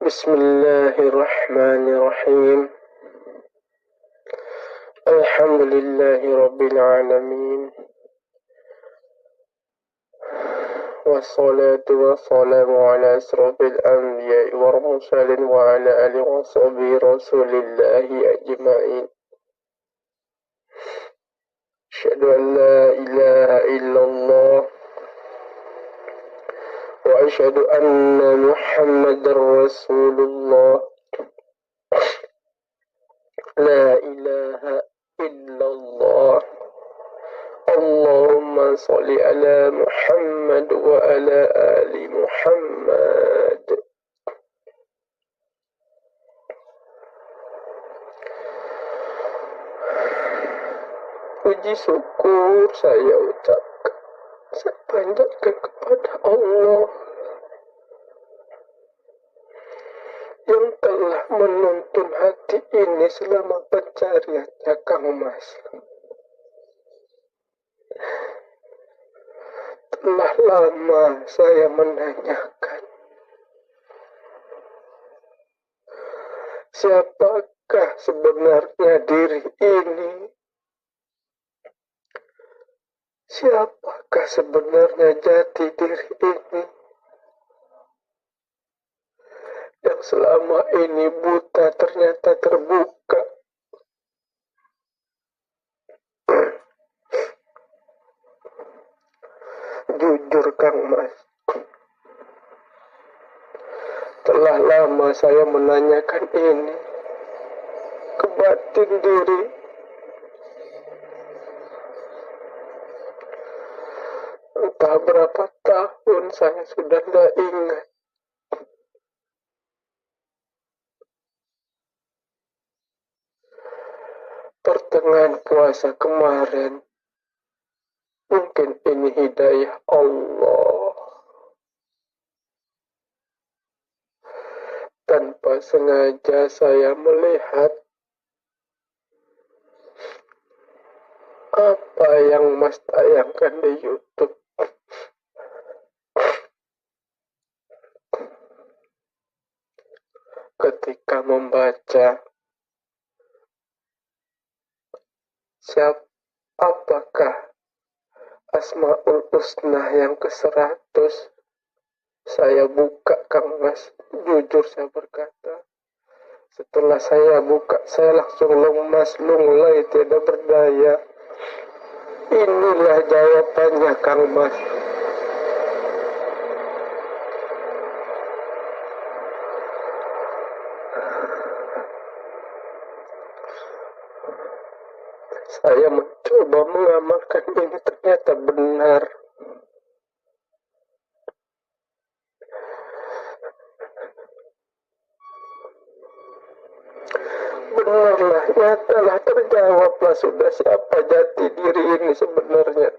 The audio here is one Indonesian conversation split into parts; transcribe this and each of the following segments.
Bismillahirrahmanirrahim. Alhamdulillahi rabbil alamin. Wassalatu wassalamu ala asrafil anbiya'i wal mursalin wa ala alihi wa sahbihi rasulillahi ajma'in. Asyhadu an la ilaha illallah wa asyhadu anna Muhammadar Rasulullah. La ilaha illallah. Allahumma salli ala Muhammad wa ala ali Muhammad. Puji syukur saya ucapkan, saya panjatkan kepada Allah yang telah menuntun hati ini selama pencariannya Kang Mas. Telah lama saya menanyakan, siapakah sebenarnya diri ini? Siapakah sebenarnya jati diri ini? Yang selama ini buta ternyata terbuka. Jujur Kang Mas, telah lama saya menanyakan ini ke batin diri. Entah berapa tahun saya sudah tidak ingat. Pertengahan puasa kemarin, mungkin ini hidayah Allah. Tanpa sengaja saya melihat apa yang Mas tayangkan di YouTube. Ketika membaca, apakah Asmaul Husna yang ke-100? Saya buka Kang Mas, jujur saya berkata. Setelah saya buka, saya langsung lemas, lunglai, tidak berdaya. Inilah jawabannya Kang Mas. Saya mencoba mengamalkan ini, ternyata benar. Benarlah, nyatalah, terjawablah sudah siapa jati diri ini sebenarnya.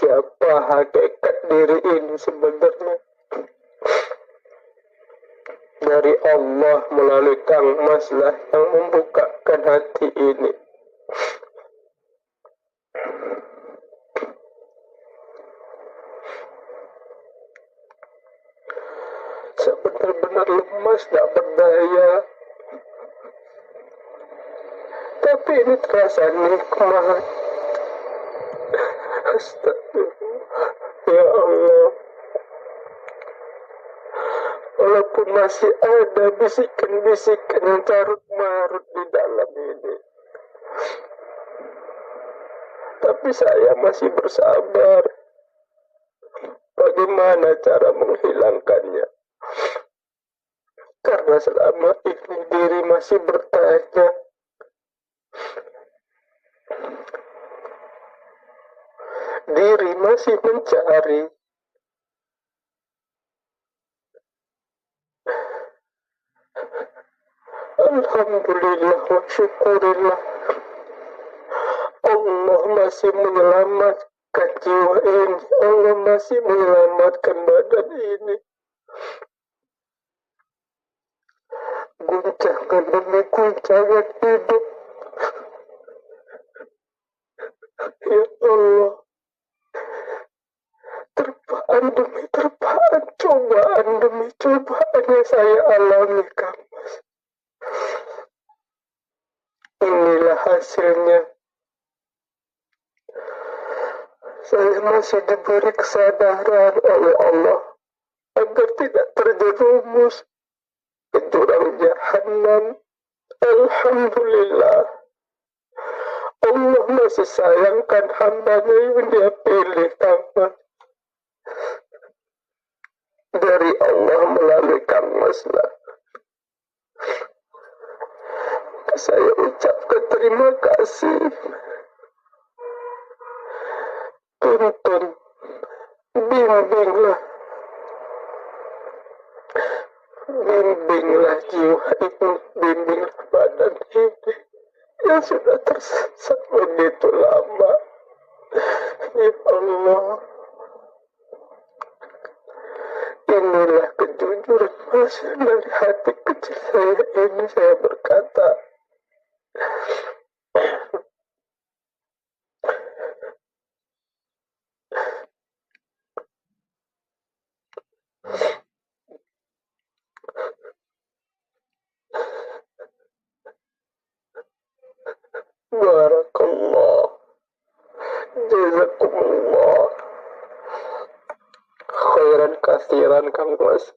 Siapa hakikat diri ini sebenarnya. Dari Allah melalui Kang Mas lah yang membukakan hati ini. Saya benar-benar lemas, tidak berdaya. Tapi ini terasa nikmat. Astagfirullah. Ya Allah. Walaupun masih ada bisikan-bisikan yang carut-marut di dalam ini, tapi saya masih bersabar. Bagaimana cara menghilangkannya? Karena selama ini diri masih bertanya, diri masih mencari. Alhamdulillah wa syukurillah, Allah masih menyelamatkan jiwa ini. Allah masih menyelamatkan badan ini. Guncangan demi guncangan hidup. Ya Allah, terpaan demi terpaan, cobaan demi cobaan yang saya alami, Kang Mas. Inilah hasilnya. Saya masih diberi kesadaran oleh Allah agar tidak terjerumus ke jurang jahanam. Alhamdulillah, Allah masih sayangkan hambanya yang Dia pilih, Kang Mas. Dari Allah melalui Kang Mas lah. Saya ucapkan terima kasih. Tuntun, bimbinglah jiwa ini, bimbinglah badan ini yang sudah tersesat begitu lama. Ya Allah, inilah kejujuran Mas dari hati kecil saya ini. Saya berkata, Barakallah, jazakumullah khairan kasiran, Kang Mas.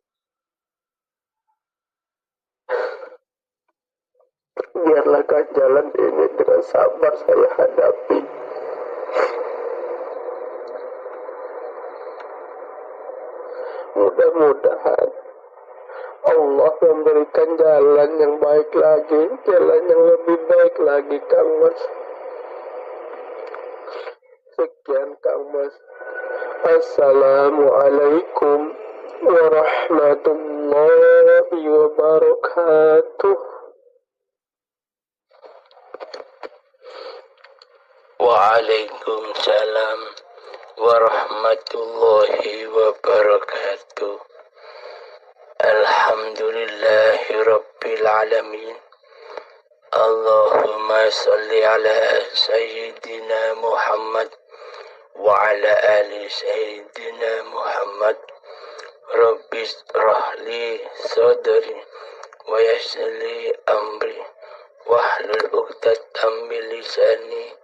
Biarlah ganjalan ini dengan sabar saya hadapi. Mudah-mudahan Allah memberikan jalan yang baik lagi, jalan yang lebih baik lagi, Kang Mas. Sekian, Kang Mas. Assalamualaikum warahmatullahi wabarakatuh. Waalaikumsalam warahmatullahi wabarakatuh. Alhamdulillahi rabbil alamin. Allahumma salli ala sayyidina Muhammad wa ala ali sayyidina Muhammad. Rabbi shrah li sadri wa yassir li amri wahlul 'uqdatam min lisani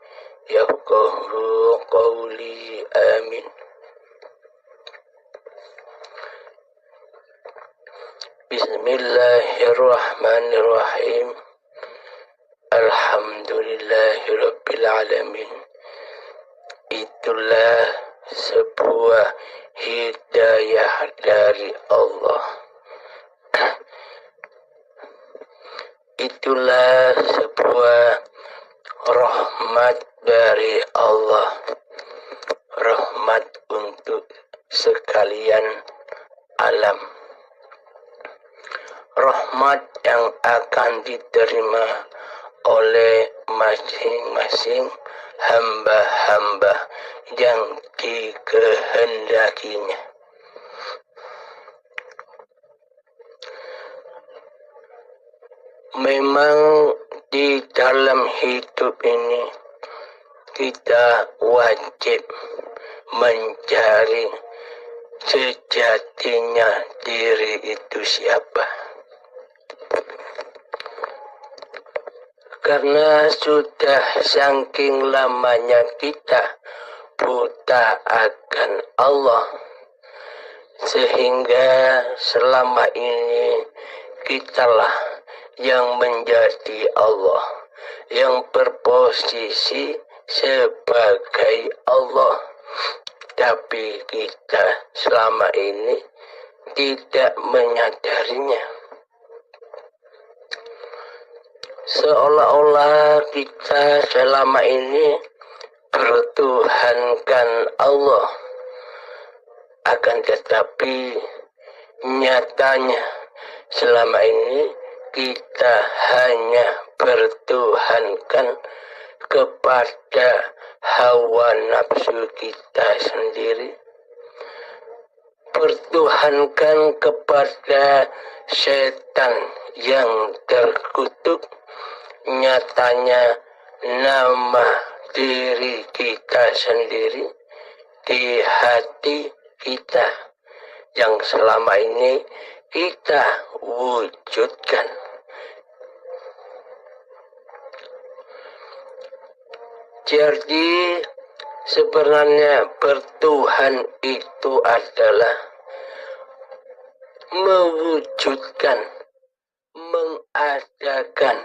yafqahu qawli. Amin. Bismillahirrahmanirrahim. Alhamdulillahirabbil alamin. Itulah sebuah hidayah dari Allah. Itulah sebuah rahmat dari Allah. Rahmat untuk sekalian alam. Rahmat yang akan diterima oleh masing-masing hamba-hamba yang dikehendakinya. Memang di dalam hidup ini kita wajib mencari sejatinya diri itu siapa. Karena sudah saking lamanya kita buta akan Allah, sehingga selama ini kitalah yang menjadi Allah, yang berposisi sebagai Allah. Tapi kita selama ini tidak menyadarinya. Seolah-olah kita selama ini bertuhankan Allah, akan tetapi nyatanya selama ini kita hanya bertuhankan kepada hawa nafsu kita sendiri, bertuhankan kepada setan yang terkutuk. Nyatanya nama diri kita sendiri di hati kita yang selama ini kita wujudkan. Jadi sebenarnya bertuhan itu adalah mewujudkan, mengadakan,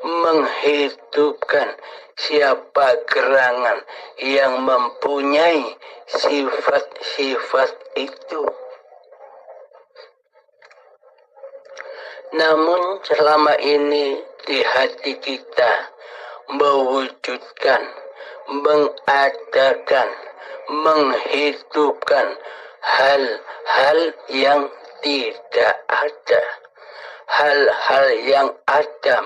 menghidupkan siapa gerangan yang mempunyai sifat-sifat itu. Namun selama ini di hati kita mewujudkan, mengadakan, menghidupkan hal-hal yang tidak ada, hal-hal yang adam,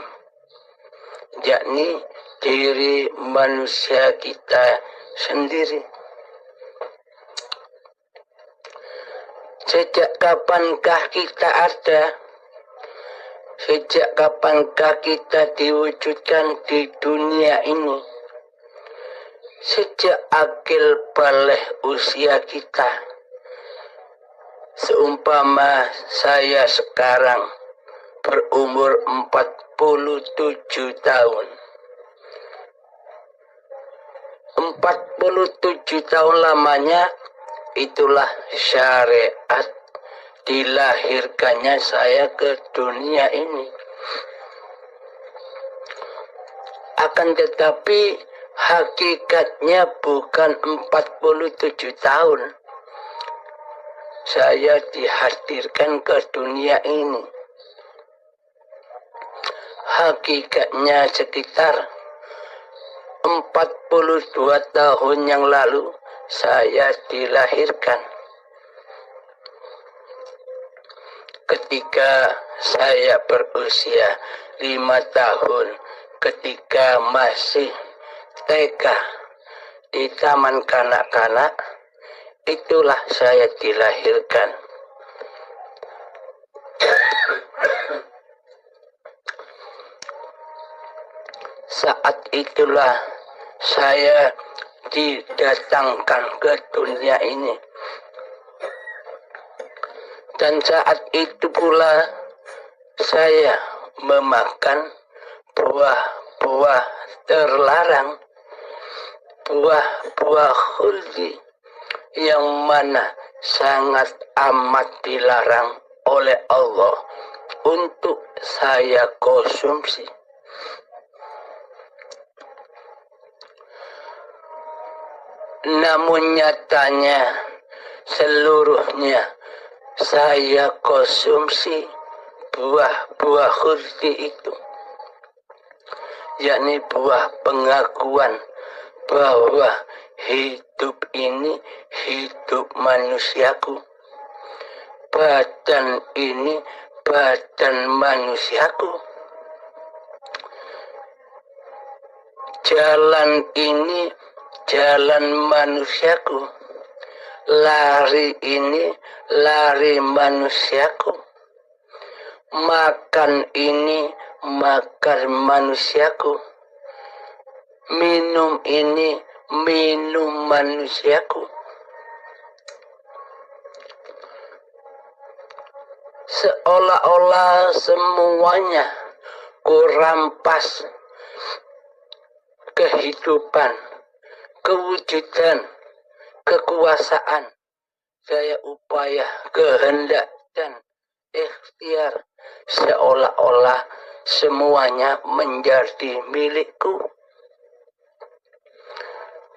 yakni diri manusia kita sendiri. Sejak kapankah kita ada? Sejak kapankah kita diwujudkan di dunia ini? Sejak akil balik usia kita. Seumpama saya sekarang berumur 47 tahun. 47 tahun lamanya, itulah syariat dilahirkannya saya ke dunia ini. Akan tetapi hakikatnya bukan 47 tahun saya dihadirkan ke dunia ini. Hakikatnya sekitar 42 tahun yang lalu saya dilahirkan. Ketika saya berusia 5 tahun, ketika masih TK di taman kanak-kanak, itulah saya dilahirkan. Saat itulah saya didatangkan ke dunia ini. Dan saat itu pula saya memakan buah-buah terlarang, buah-buah khuldi yang mana sangat amat dilarang oleh Allah untuk saya konsumsi. Namun nyatanya seluruhnya saya konsumsi buah-buah khuldi itu, yakni buah pengakuan bahwa hidup ini hidup manusiaku, badan ini badan manusiaku, jalan ini jalan manusiaku, lari ini lari manusiaku, makan ini makan manusiaku, minum ini minum manusiaku. Seolah-olah semuanya kurampas kehidupan, kewujudan, kekuasaan, daya upaya, kehendak, dan ikhtiar, seolah-olah semuanya menjadi milikku.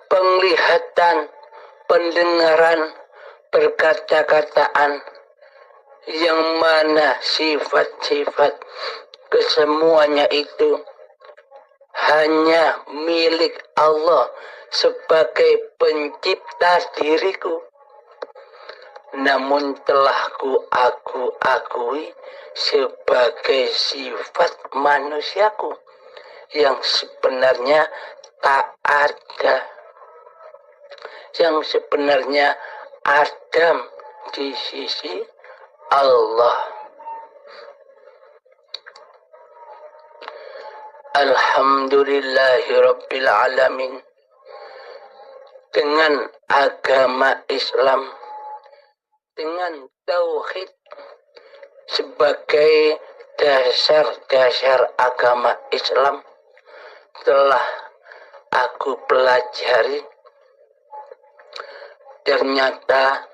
Penglihatan, pendengaran, perkata-kataan, yang mana sifat-sifat kesemuanya itu hanya milik Allah sebagai pencipta diriku. Namun telah aku akui sebagai sifat manusiaku yang sebenarnya tak ada, yang sebenarnya adam di sisi Allah. Alhamdulillahirabbil alamin. Dengan agama Islam, dengan tauhid, sebagai dasar-dasar agama Islam telah aku pelajari. Ternyata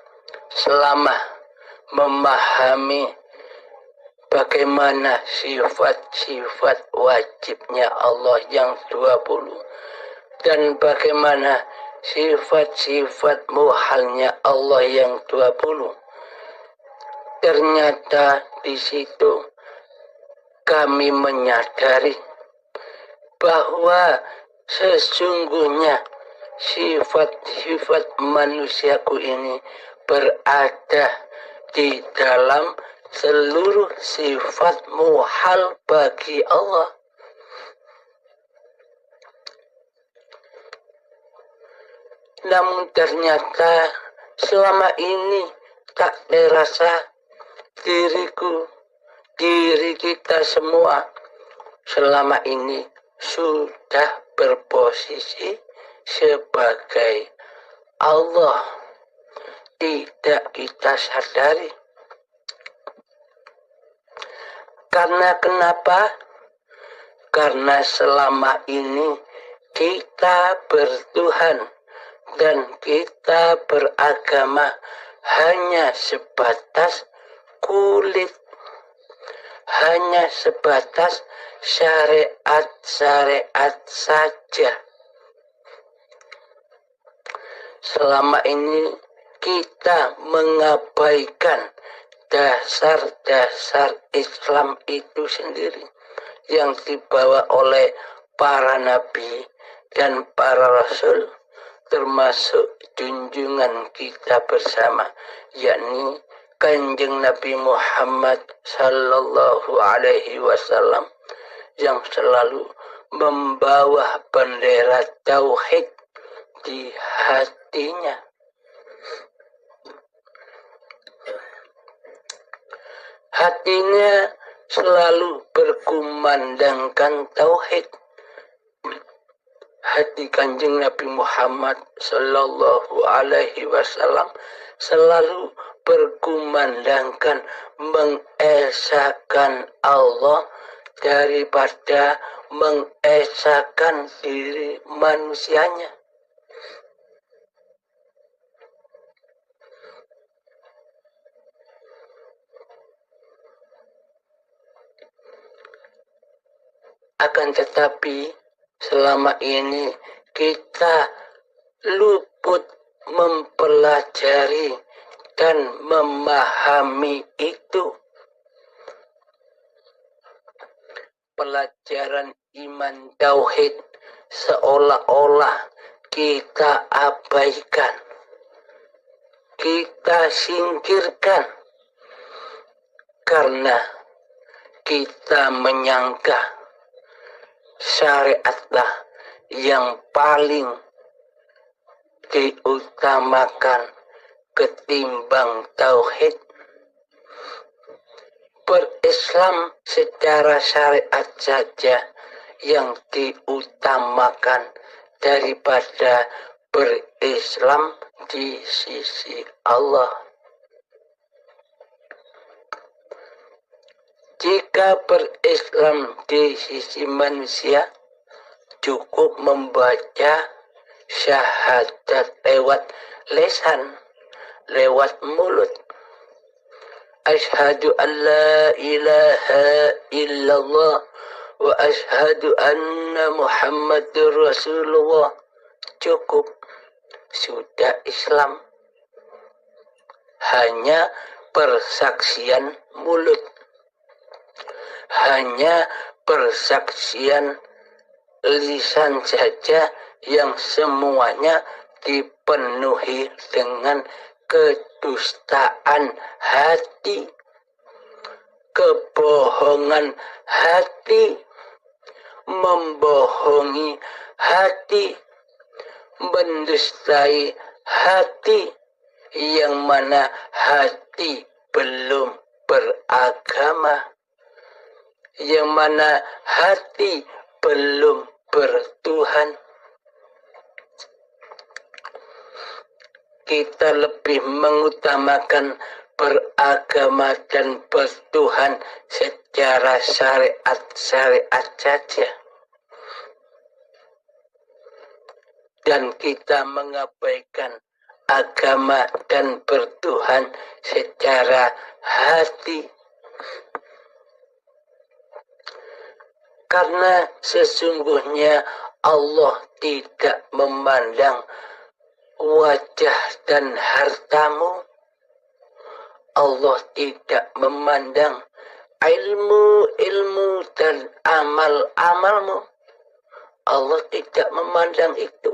selama memahami bagaimana sifat-sifat wajibnya Allah yang 20 dan bagaimana sifat-sifat muhalnya Allah yang 20, ternyata di situ kami menyadari bahwa sesungguhnya sifat-sifat manusiaku ini berada di dalam seluruh sifat muhal bagi Allah. Namun ternyata selama ini tak terasa diri kita semua selama ini sudah berposisi sebagai Allah. Tidak kita sadari. Karena kenapa? Karena selama ini kita bertuhan dan kita beragama hanya sebatas kulit, hanya sebatas syariat-syariat saja. Selama ini kita mengabaikan dasar-dasar Islam itu sendiri yang dibawa oleh para nabi dan para rasul, termasuk junjungan kita bersama, yakni Kanjeng Nabi Muhammad sallallahu alaihi wasallam yang selalu membawa bendera tauhid di hatinya. Hatinya selalu berkumandangkan tauhid. Hati Kanjeng Nabi Muhammad sallallahu alaihi wasallam selalu berkumandangkan mengesahkan Allah daripada mengesahkan diri manusianya. Akan tetapi selama ini kita luput mempelajari dan memahami itu. Pelajaran iman tauhid seolah-olah kita abaikan, kita singkirkan karena kita menyangka syariatlah yang paling diutamakan ketimbang tauhid. Berislam secara syariat saja yang diutamakan daripada berislam di sisi Allah. Jika berislam di sisi manusia, cukup membaca syahadat lewat lisan, lewat mulut. Asyhadu an la ilaha illallah wa asyhadu anna Muhammadur Rasulullah. Cukup, sudah Islam. Hanya persaksian mulut, hanya persaksian lisan saja yang semuanya dipenuhi dengan kedustaan hati, kebohongan hati, membohongi hati, mendustai hati, yang mana hati belum beragama, yang mana hati belum bertuhan. Kita lebih mengutamakan agama dan bertuhan secara syariat saja. Dan kita mengabaikan agama dan bertuhan secara hati. Karena sesungguhnya Allah tidak memandang wajah dan hartamu. Allah tidak memandang ilmu dan amalmu. Allah tidak memandang itu.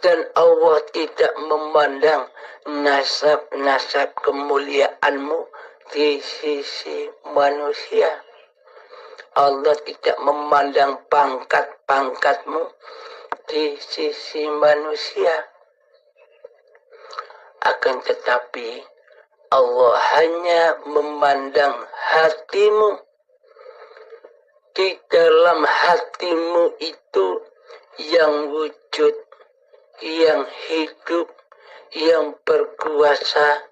Dan Allah tidak memandang nasab kemuliaanmu di sisi manusia. Allah tidak memandang pangkat-pangkatmu di sisi manusia. Akan tetapi Allah hanya memandang hatimu. Di dalam hatimu itu yang wujud, yang hidup, yang berkuasa,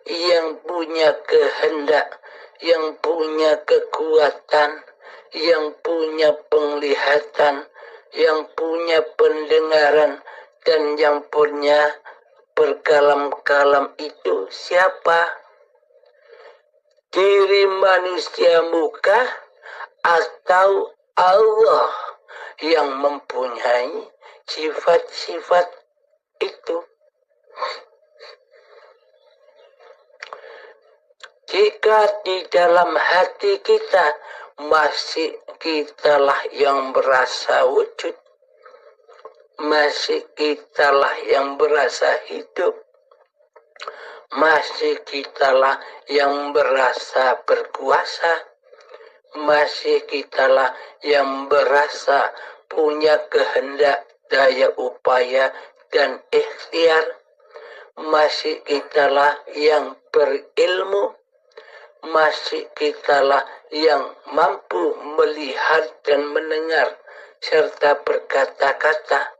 yang punya kehendak, yang punya kekuatan, yang punya penglihatan, yang punya pendengaran, dan yang punya berkalam-kalam itu siapa? Diri manusia muka atau Allah yang mempunyai sifat-sifat itu? Jika di dalam hati kita masih kitalah yang berasa wujud, masih kitalah yang berasa hidup, masih kitalah yang berasa berkuasa, masih kitalah yang berasa punya kehendak, daya upaya, dan ikhtiar, masih kitalah yang berilmu, masih kitalah yang mampu melihat dan mendengar serta berkata-kata.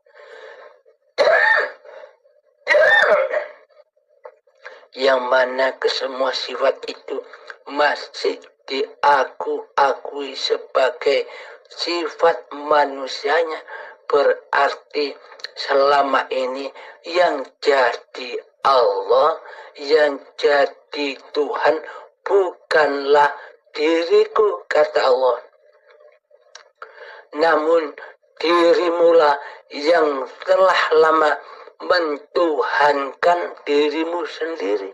Yang mana kesemua sifat itu masih diakui sebagai sifat manusianya, berarti selama ini yang jadi Allah, yang jadi Tuhan bukanlah diriku, kata Allah, namun dirimulah yang telah lama mentuhankan dirimu sendiri.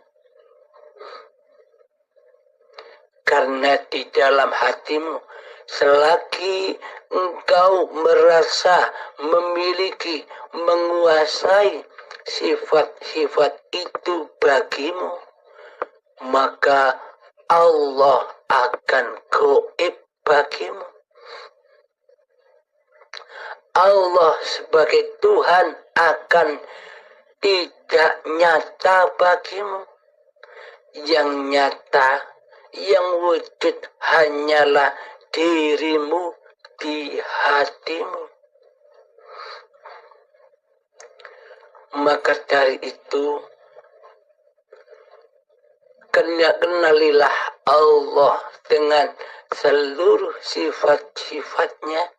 Karena di dalam hatimu, selagi engkau merasa memiliki, menguasai sifat-sifat itu bagimu, maka Allah akan gaib bagimu. Allah sebagai Tuhan akan tidak nyata bagimu. Yang nyata, yang wujud hanyalah dirimu di hatimu. Maka dari itu, kenalilah Allah dengan seluruh sifat-sifatnya,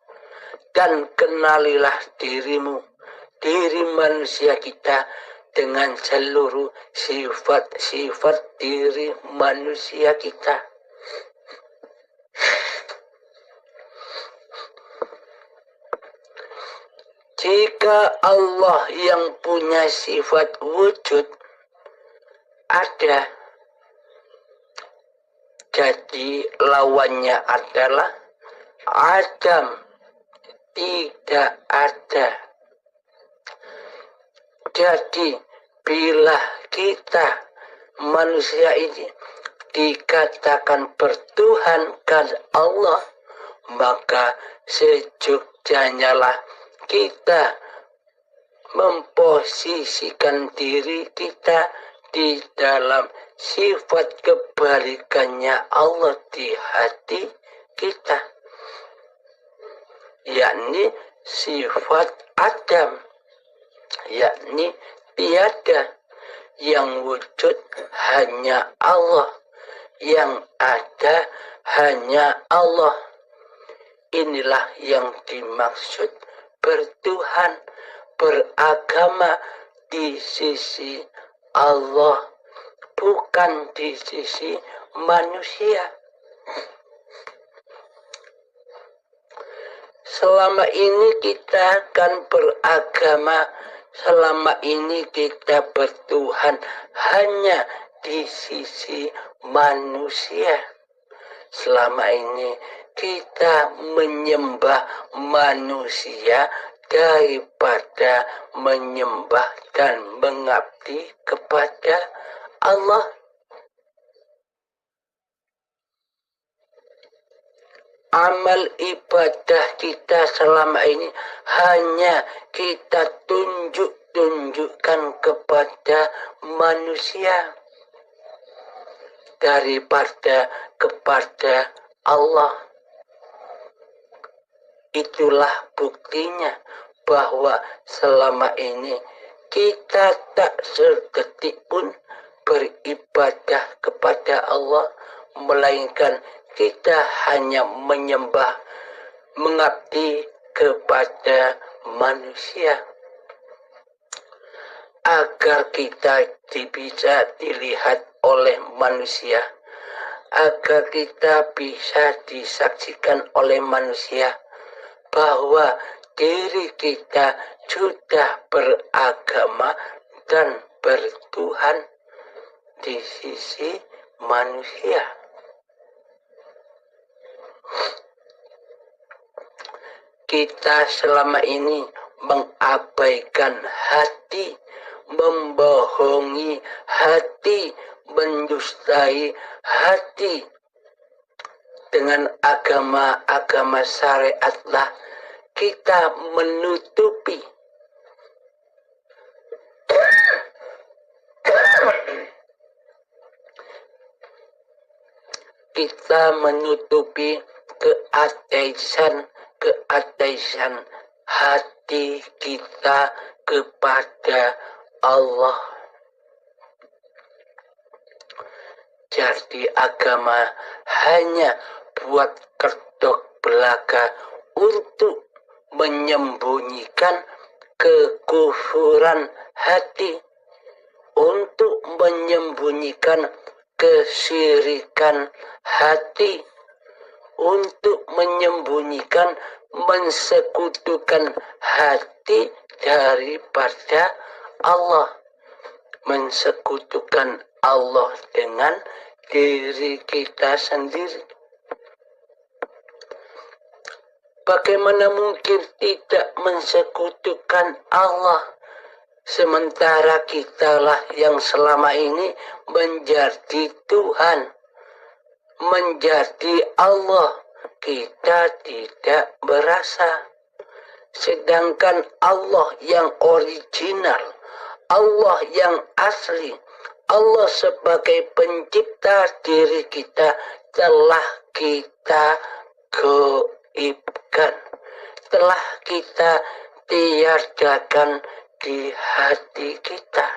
dan kenalilah dirimu, diri manusia kita, dengan seluruh sifat-sifat diri manusia kita. Jika Allah yang punya sifat wujud ada, jadi lawannya adalah Adam, tidak ada. Jadi bila kita manusia ini dikatakan bertuhankan Allah, maka sejujurnya lah kita memposisikan diri kita di dalam sifat kebalikannya Allah di hati kita, yakni sifat Adam, yakni tiada, yang wujud hanya Allah, yang ada hanya Allah. Inilah yang dimaksud bertuhan, beragama di sisi Allah, bukan di sisi manusia. Selama ini kita kan beragama, selama ini kita bertuhan hanya di sisi manusia. Selama ini kita menyembah manusia daripada menyembah dan mengabdi kepada Allah. Amal ibadah kita selama ini hanya kita tunjukkan kepada manusia daripada kepada Allah. Itulah buktinya bahwa selama ini kita tak sedetik pun beribadah kepada Allah, melainkan kita hanya menyembah, mengabdi kepada manusia agar kita bisa dilihat oleh manusia, agar kita bisa disaksikan oleh manusia bahwa diri kita sudah beragama dan bertuhan di sisi manusia. Kita selama ini mengabaikan hati, membohongi hati, mendustai hati. Dengan agama-agama syariatlah kita menutupi keateisan hati kita kepada Allah. Jadi agama hanya buat kedok belaka untuk menyembunyikan kekufuran hati, untuk menyembunyikan kesyirikan hati, untuk menyembunyikan mensekutukan hati daripada Allah, mensekutukan Allah dengan diri kita sendiri. Bagaimana mungkin tidak mensekutukan Allah, sementara kitalah yang selama ini menjadi Tuhan, menjadi Allah. Kita tidak berasa. Sedangkan Allah yang original, Allah yang asli, Allah sebagai pencipta diri kita telah kita gaibkan, telah kita tiadakan di hati kita.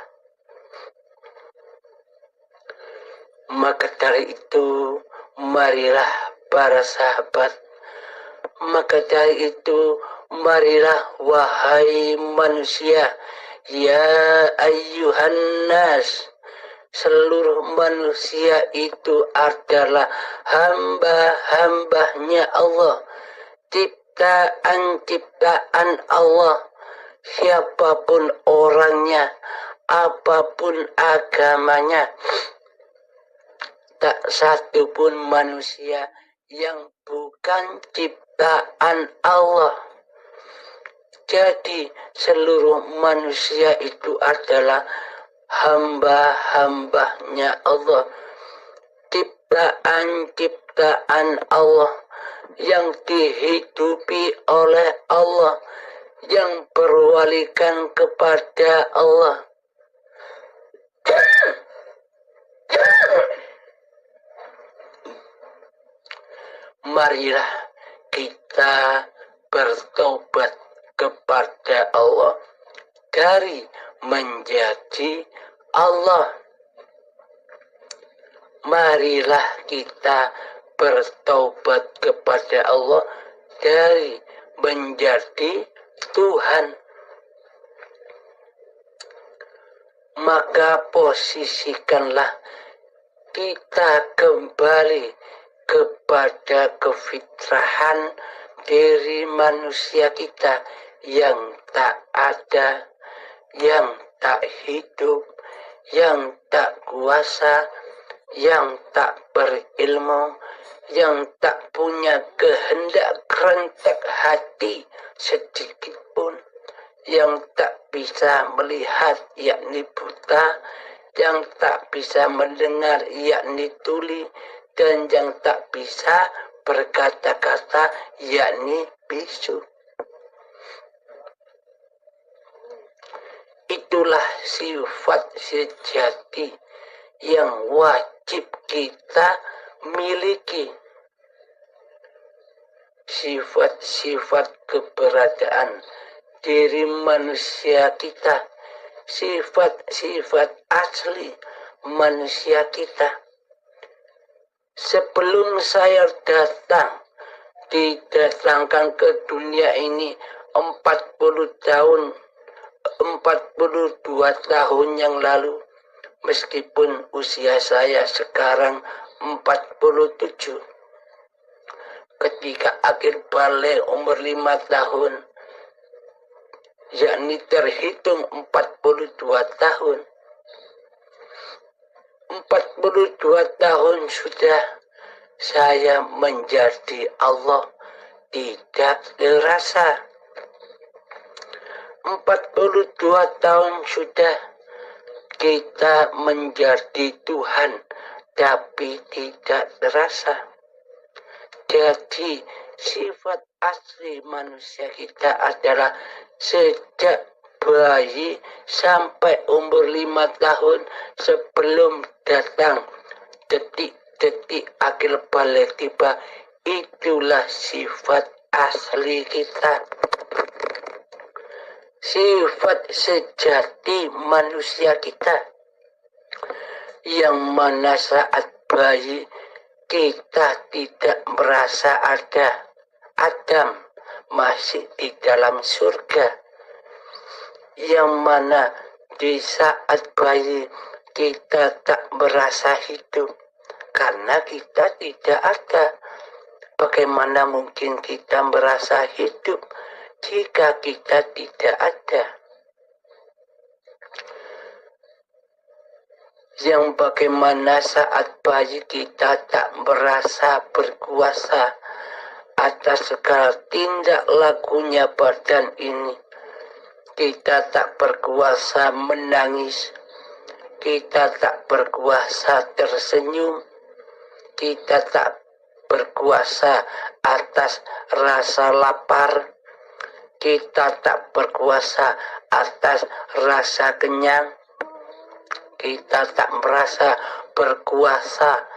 Maka dari itu, marilah para sahabat, maka dari itu, marilah wahai manusia, ya ayyuhan nas, seluruh manusia itu adalah hamba-hambanya Allah, ciptaan Allah. Siapapun orangnya, apapun agamanya, tak satu pun manusia yang bukan ciptaan Allah. Jadi seluruh manusia itu adalah hamba-hambanya Allah, ciptaan Allah yang dihidupi oleh Allah, yang berwalikan kepada Allah. Marilah kita bertobat kepada Allah dari menjadi Allah. Marilah kita bertaubat kepada Allah dari menjadi Tuhan. Maka posisikanlah kita kembali kepada kefitrahan diri manusia kita yang tak ada, yang tak hidup, yang tak kuasa, yang tak berilmu, yang tak punya kehendak kerentak hati sedikit pun, yang tak bisa melihat yakni buta, yang tak bisa mendengar yakni tuli, dan yang tak bisa berkata-kata yakni bisu. Itulah sifat sejati yang wajib kita miliki. Sifat-sifat keberadaan diri manusia kita, sifat-sifat asli manusia kita. Sebelum saya didatangkan ke dunia ini 42 tahun yang lalu, meskipun usia saya sekarang 47. Ketika akhir balik umur 5 tahun, yakni terhitung 42 tahun. 42 tahun sudah saya menjadi Allah, tidak terasa. 42 tahun sudah kita menjadi Tuhan, tapi tidak terasa. Jadi sifat asli manusia kita adalah sejak bayi sampai umur 5 tahun sebelum datang detik-detik akhir balik tiba, itulah sifat asli kita. Sifat sejati manusia kita, yang mana saat bayi kita tidak merasa ada. Adam masih di dalam surga, yang mana di saat bayi kita tak merasa hidup karena kita tidak ada. Bagaimana mungkin kita merasa hidup jika kita tidak ada? Yang bagaimana saat bayi kita tak merasa berkuasa atas segala tindak lakunya badan ini. Kita tak berkuasa menangis, kita tak berkuasa tersenyum, kita tak berkuasa atas rasa lapar, kita tak berkuasa atas rasa kenyang, kita tak merasa berkuasa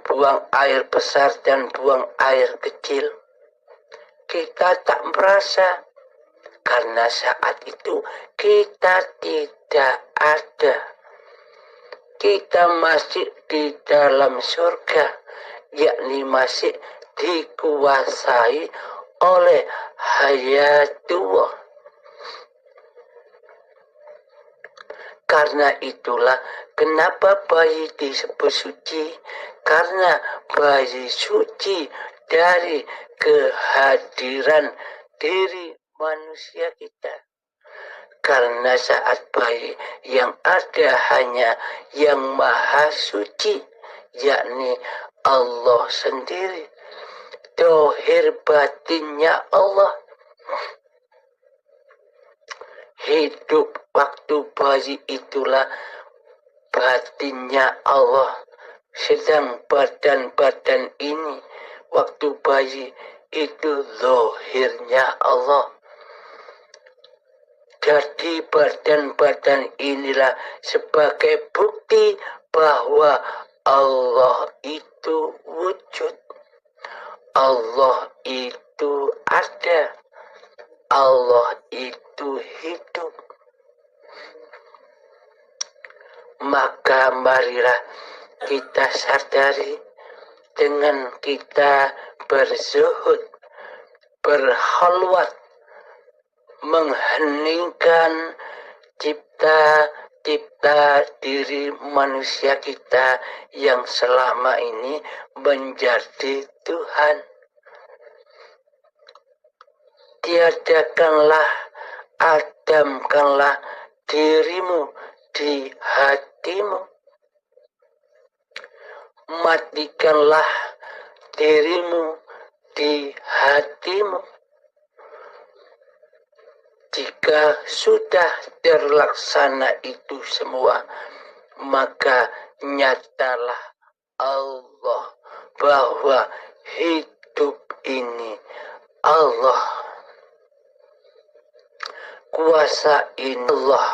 buang air besar dan buang air kecil. Kita tak merasa karena saat itu kita tidak ada. Kita masih di dalam surga, yakni masih dikuasai oleh hayatullah. Karena itulah kenapa bayi disebut suci, karena bayi suci dari kehadiran diri manusia kita. Karena saat bayi yang ada hanya yang maha suci, yakni Allah sendiri. Dohir batinnya Allah. Hidup waktu bayi itulah batinnya Allah. Sedang badan-badan ini waktu bayi itu zahirnya Allah. Jadi badan-badan inilah sebagai bukti bahwa Allah itu wujud. Allah itu ada. Allah itu hidup. Maka marilah kita sadari dengan kita berzuhud, berkhalwat, mengheningkan cipta diri manusia kita yang selama ini menjadi Tuhan. Tiadakanlah, adamkanlah dirimu di hatimu. Matikanlah dirimu di hatimu. Jika sudah terlaksana itu semua, maka nyatalah Allah bahwa hidup ini Allah, kuasa ini Allah,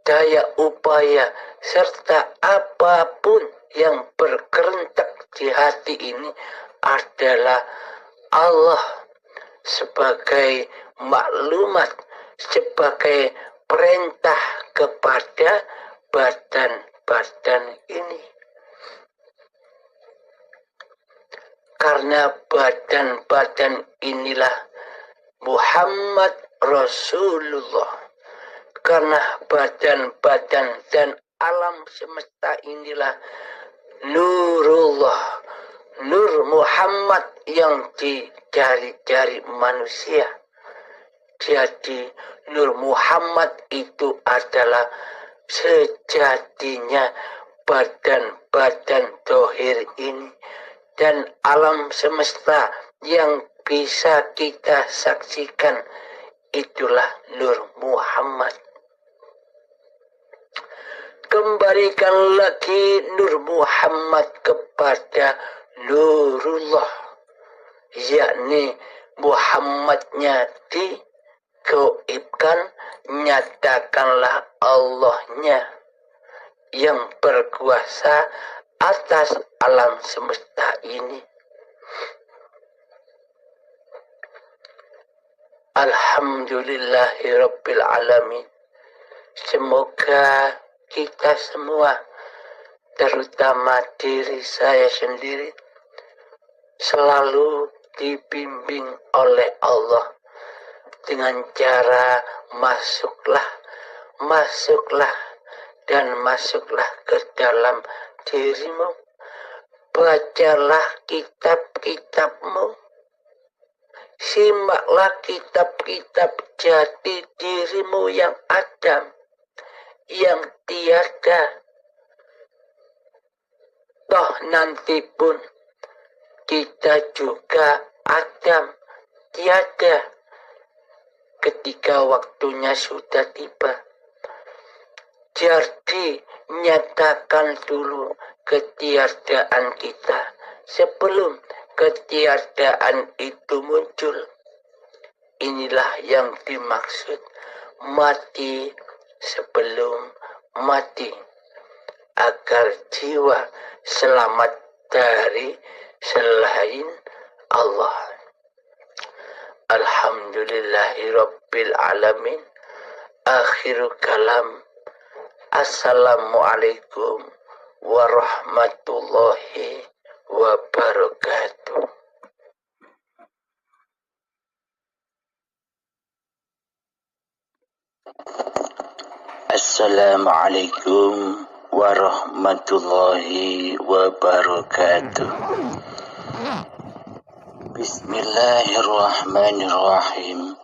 daya upaya serta apapun yang berkerentak di hati ini adalah Allah, sebagai maklumat, sebagai perintah kepada badan-badan ini. Karena badan-badan inilah Muhammad Rasulullah. Karena badan-badan dan alam semesta inilah Nurullah, Nur Muhammad yang di jari-jari manusia. Jadi Nur Muhammad itu adalah sejatinya badan-badan dohir ini dan alam semesta yang bisa kita saksikan, itulah Nur Muhammad. Kembalikan lagi Nur Muhammad kepada Nurullah, yakni Muhammadnya digoibkan, nyatakanlah Allahnya yang berkuasa atas alam semesta ini. Alhamdulillahirabbil alamin. Semoga kita semua, terutama diri saya sendiri, selalu dibimbing oleh Allah dengan cara masuklah dan masuklah ke dalam dirimu. Bacalah kitab-kitabmu, simaklah kitab-kitab jati dirimu yang adam, yang tiada. Toh nanti pun kita juga adam, tiada ketika waktunya sudah tiba. Jadi nyatakan dulu ketiadaan kita sebelum ketiadaan itu muncul. Inilah yang dimaksud mati sebelum mati, agar jiwa selamat dari selain Allah. Alhamdulillahirabbil alamin. Akhiru kalam. Assalamualaikum warahmatullahi wabarakatuh. Assalamualaikum warahmatullahi wabarakatuh. Bismillahirrahmanirrahim.